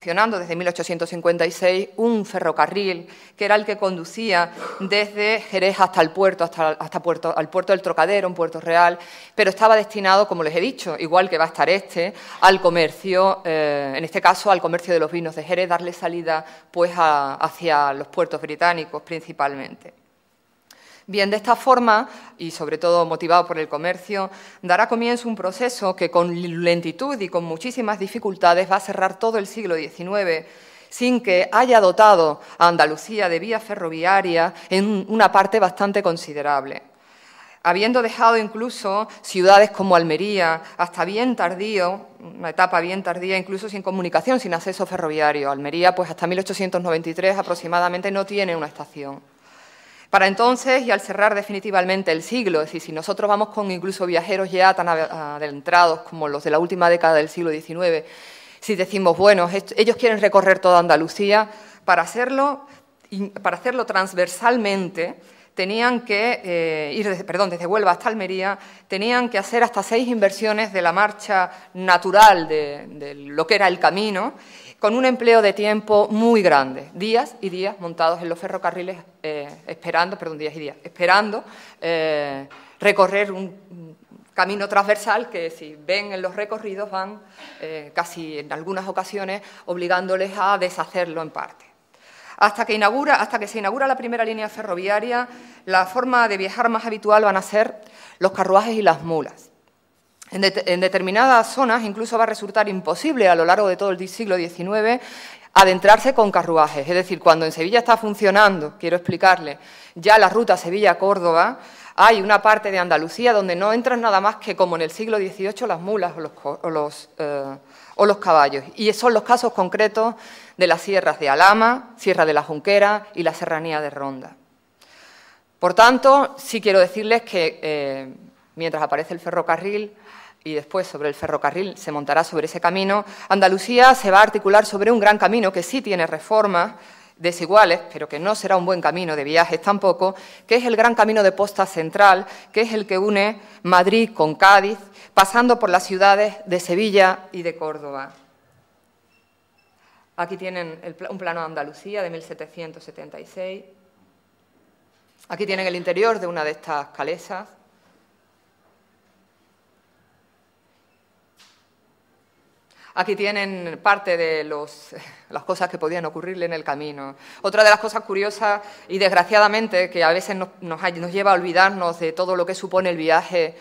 funcionando desde 1856 un ferrocarril que era el que conducía desde Jerez hasta el puerto, al puerto del Trocadero, un puerto real, pero estaba destinado, como les he dicho, igual que va a estar al comercio, en este caso al comercio de los vinos de Jerez, darle salida pues hacia los puertos británicos principalmente. Bien, de esta forma, y sobre todo motivado por el comercio, dará comienzo un proceso que con lentitud y con muchísimas dificultades va a cerrar todo el siglo XIX sin que haya dotado a Andalucía de vía ferroviaria en una parte bastante considerable. Habiendo dejado incluso ciudades como Almería hasta bien tardío, una etapa bien tardía, incluso sin comunicación, sin acceso ferroviario. Almería, pues hasta 1893 aproximadamente no tiene una estación. Para entonces, y al cerrar definitivamente el siglo, es decir, si nosotros vamos con incluso viajeros ya tan adentrados como los de la última década del siglo XIX, si decimos, bueno, ellos quieren recorrer toda Andalucía, para hacerlo transversalmente, tenían que desde Huelva hasta Almería, tenían que hacer hasta 6 inversiones de la marcha natural de lo que era el camino, con un empleo de tiempo muy grande, días y días montados en los ferrocarriles, esperando recorrer un camino transversal que, si ven en los recorridos, van casi en algunas ocasiones obligándoles a deshacerlo en parte. Hasta que se inaugura la primera línea ferroviaria, la forma de viajar más habitual van a ser los carruajes y las mulas. En determinadas zonas incluso va a resultar imposible a lo largo de todo el siglo XIX adentrarse con carruajes. Es decir, cuando en Sevilla está funcionando, quiero explicarle, ya la ruta Sevilla-Córdoba, hay una parte de Andalucía donde no entran nada más que, como en el siglo XVIII, las mulas o los caballos. Y son los casos concretos de las sierras de Alhama, Sierra de la Junquera y la Serranía de Ronda. Por tanto, sí quiero decirles que mientras aparece el ferrocarril y después sobre el ferrocarril se montará sobre ese camino, Andalucía se va a articular sobre un gran camino que sí tiene reformas desiguales, pero que no será un buen camino de viajes tampoco, que es el Gran Camino de Posta Central, que es el que une Madrid con Cádiz, pasando por las ciudades de Sevilla y de Córdoba. Aquí tienen un plano de Andalucía de 1776. Aquí tienen el interior de una de estas calesas. Aquí tienen parte de las cosas que podían ocurrirle en el camino. Otra de las cosas curiosas y desgraciadamente que a veces nos lleva a olvidarnos de todo lo que supone el viaje,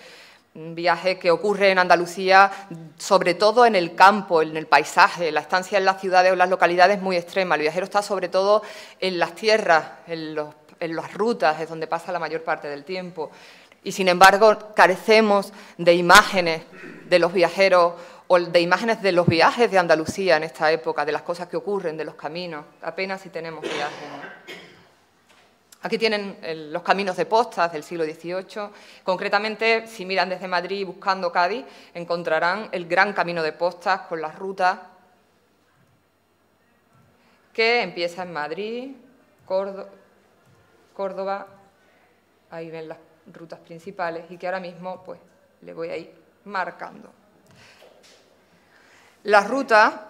un viaje que ocurre en Andalucía, sobre todo en el campo, en el paisaje. La estancia en las ciudades o en las localidades es muy extrema. El viajero está sobre todo en las tierras, en las rutas, es donde pasa la mayor parte del tiempo. Y sin embargo, carecemos de imágenes de los viajeros o de imágenes de los viajes de Andalucía en esta época, de las cosas que ocurren, de los caminos. Apenas si tenemos viajes, ¿no? Aquí tienen los caminos de postas del siglo XVIII. Concretamente, si miran desde Madrid buscando Cádiz, encontrarán el Gran Camino de Postas con las rutas que empieza en Madrid, Córdoba, ahí ven las rutas principales y que ahora mismo pues le voy a ir marcando. La ruta,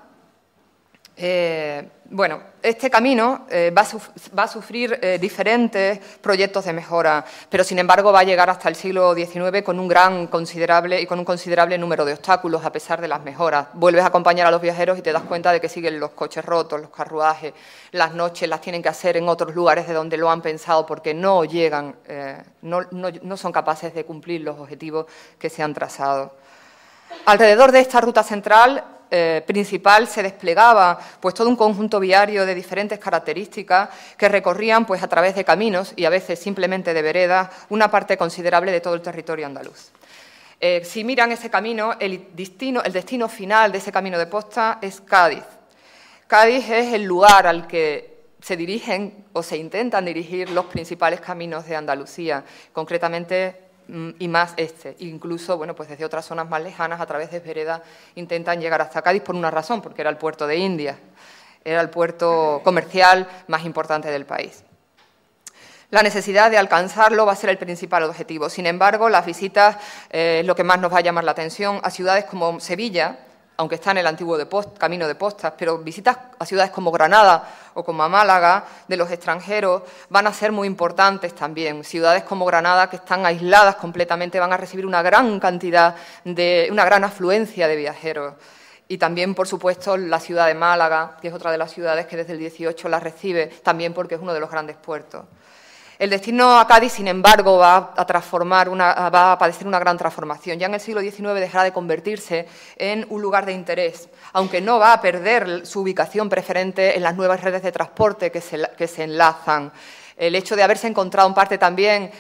este camino va a sufrir diferentes proyectos de mejora, pero sin embargo va a llegar hasta el siglo XIX con un considerable número de obstáculos a pesar de las mejoras. Vuelves a acompañar a los viajeros y te das cuenta de que siguen los coches rotos, los carruajes, las noches las tienen que hacer en otros lugares de donde lo han pensado porque no llegan, no son capaces de cumplir los objetivos que se han trazado. Alrededor de esta ruta central principal se desplegaba pues todo un conjunto viario de diferentes características que recorrían pues a través de caminos y a veces simplemente de veredas una parte considerable de todo el territorio andaluz. Si miran ese camino, el destino final de ese camino de posta es Cádiz. Cádiz es el lugar al que se dirigen o se intentan dirigir los principales caminos de Andalucía, concretamente y más incluso pues desde otras zonas más lejanas a través de veredas intentan llegar hasta Cádiz por una razón, porque era el puerto de Indias, era el puerto comercial más importante del país. La necesidad de alcanzarlo va a ser el principal objetivo. Sin embargo, las visitas, lo que más nos va a llamar la atención, a ciudades como Sevilla, aunque está en el antiguo camino de Postas, pero visitas a ciudades como Granada o como a Málaga de los extranjeros van a ser muy importantes también. Ciudades como Granada, que están aisladas completamente, van a recibir una gran cantidad una gran afluencia de viajeros. Y también, por supuesto, la ciudad de Málaga, que es otra de las ciudades que desde el 18 la recibe, también porque es uno de los grandes puertos. El destino a Cádiz, sin embargo, va a padecer una gran transformación. Ya en el siglo XIX dejará de convertirse en un lugar de interés, aunque no va a perder su ubicación preferente en las nuevas redes de transporte que se enlazan. El hecho de haberse encontrado en parte también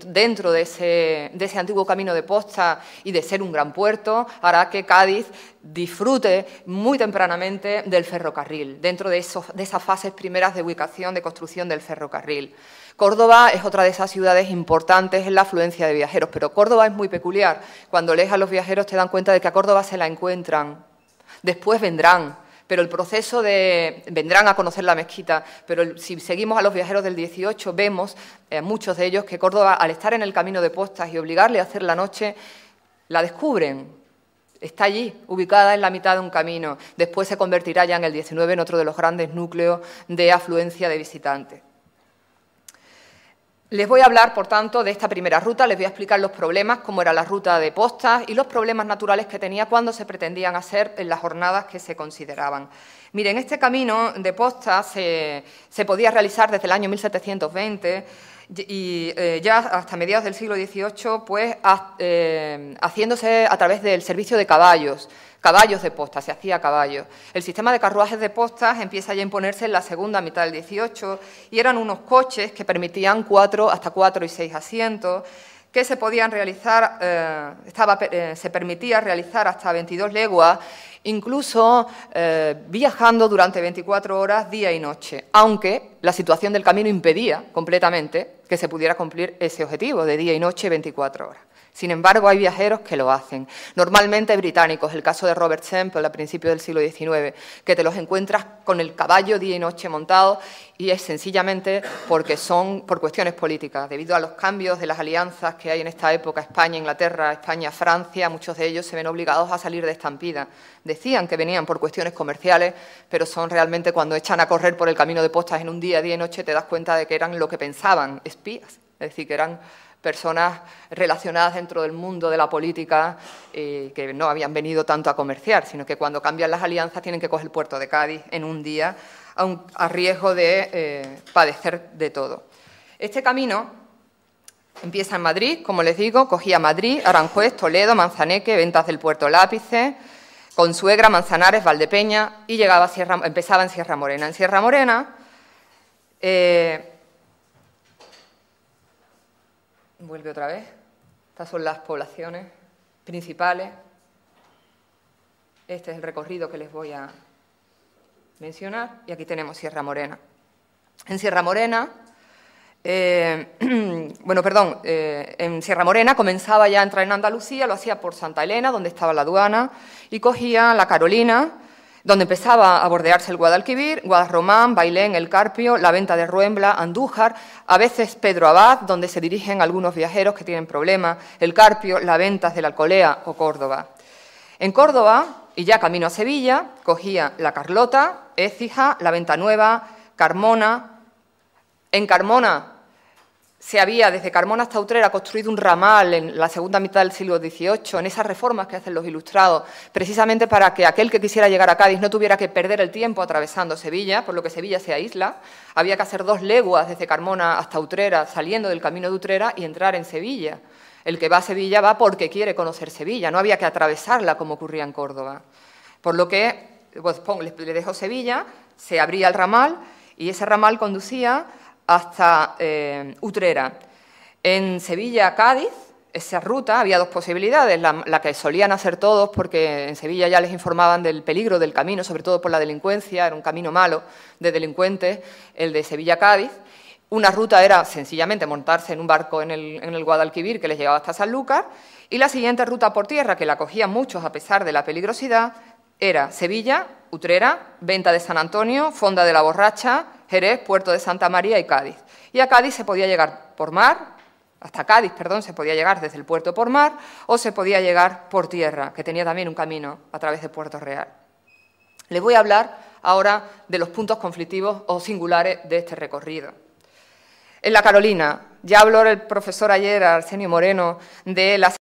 dentro de ese antiguo camino de Postas y de ser un gran puerto hará que Cádiz disfrute muy tempranamente del ferrocarril, dentro de esas fases primeras de ubicación, de construcción del ferrocarril. Córdoba es otra de esas ciudades importantes en la afluencia de viajeros, pero Córdoba es muy peculiar. Cuando lees a los viajeros te dan cuenta de que a Córdoba se la encuentran, después vendrán. Pero el proceso vendrán a conocer la mezquita, pero si seguimos a los viajeros del 18, vemos muchos de ellos que Córdoba, al estar en el camino de Postas y obligarle a hacer la noche, la descubren. Está allí, ubicada en la mitad de un camino. Después se convertirá ya en el 19 en otro de los grandes núcleos de afluencia de visitantes. Les voy a hablar, por tanto, de esta primera ruta, les voy a explicar los problemas, cómo era la ruta de Postas y los problemas naturales que tenía cuando se pretendían hacer en las jornadas que se consideraban. Miren, este camino de Postas se podía realizar desde el año 1720 y ya hasta mediados del siglo XVIII, pues haciéndose a través del servicio de caballos de Postas, se hacía a caballo. El sistema de carruajes de Postas empieza ya a imponerse en la segunda mitad del XVIII y eran unos coches que permitían hasta 4 y 6 asientos, que se podían realizar, se permitía realizar hasta 22 leguas, incluso viajando durante 24 horas, día y noche, aunque la situación del camino impedía completamente que se pudiera cumplir ese objetivo de día y noche 24 horas. Sin embargo, hay viajeros que lo hacen, normalmente británicos, el caso de Robert Semple a principios del siglo XIX, que te los encuentras con el caballo día y noche montado y es sencillamente porque son por cuestiones políticas, debido a los cambios de las alianzas que hay en esta época, España-Inglaterra, España-Francia, muchos de ellos se ven obligados a salir de estampida. Decían que venían por cuestiones comerciales, pero son realmente cuando echan a correr por el camino de Postas en un día y noche, te das cuenta de que eran lo que pensaban, espías, es decir, que eran personas relacionadas dentro del mundo de la política que no habían venido tanto a comerciar, sino que cuando cambian las alianzas tienen que coger el puerto de Cádiz en un día a riesgo de padecer de todo. Este camino empieza en Madrid, como les digo, cogía Madrid, Aranjuez, Toledo, Manzaneque, Ventas del Puerto Lápice, Consuegra, Manzanares, Valdepeña y empezaba en Sierra Morena. En Sierra Morena vuelve otra vez. Estas son las poblaciones principales. Este es el recorrido que les voy a mencionar. Y aquí tenemos Sierra Morena. En Sierra Morena, en Sierra Morena comenzaba ya a entrar en Andalucía, lo hacía por Santa Elena, donde estaba la aduana, y cogía la Carolina, donde empezaba a bordearse el Guadalquivir, Guadarromán, Bailén, El Carpio, la Venta de Ruembla, Andújar, a veces Pedro Abad, donde se dirigen algunos viajeros que tienen problemas, El Carpio, la Ventas de la Alcolea o Córdoba. En Córdoba, y ya camino a Sevilla, cogía la Carlota, Écija, la Venta Nueva, Carmona. En Carmona se había, desde Carmona hasta Utrera, construido un ramal en la segunda mitad del siglo XVIII, en esas reformas que hacen los ilustrados, precisamente para que aquel que quisiera llegar a Cádiz no tuviera que perder el tiempo atravesando Sevilla, por lo que Sevilla se aísla. Había que hacer 2 leguas desde Carmona hasta Utrera, saliendo del camino de Utrera y entrar en Sevilla. El que va a Sevilla va porque quiere conocer Sevilla, no había que atravesarla como ocurría en Córdoba. Por lo que, pues, le dejo Sevilla, se abría el ramal y ese ramal conducía hasta Utrera. En Sevilla, Cádiz, esa ruta había 2 posibilidades, la que solían hacer todos, porque en Sevilla ya les informaban del peligro del camino, sobre todo por la delincuencia, era un camino malo de delincuentes, el de Sevilla-Cádiz. Una ruta era sencillamente montarse en un barco en el Guadalquivir que les llevaba hasta Sanlúcar, y la siguiente ruta por tierra, que la cogían muchos a pesar de la peligrosidad, era Sevilla, Utrera, Venta de San Antonio, Fonda de la Borracha, Jerez, Puerto de Santa María y Cádiz. Y a Cádiz se podía llegar por mar hasta Cádiz, perdón, se podía llegar desde el puerto por mar o se podía llegar por tierra, que tenía también un camino a través de Puerto Real. Les voy a hablar ahora de los puntos conflictivos o singulares de este recorrido. En la Carolina, ya habló el profesor ayer, Arsenio Moreno, de las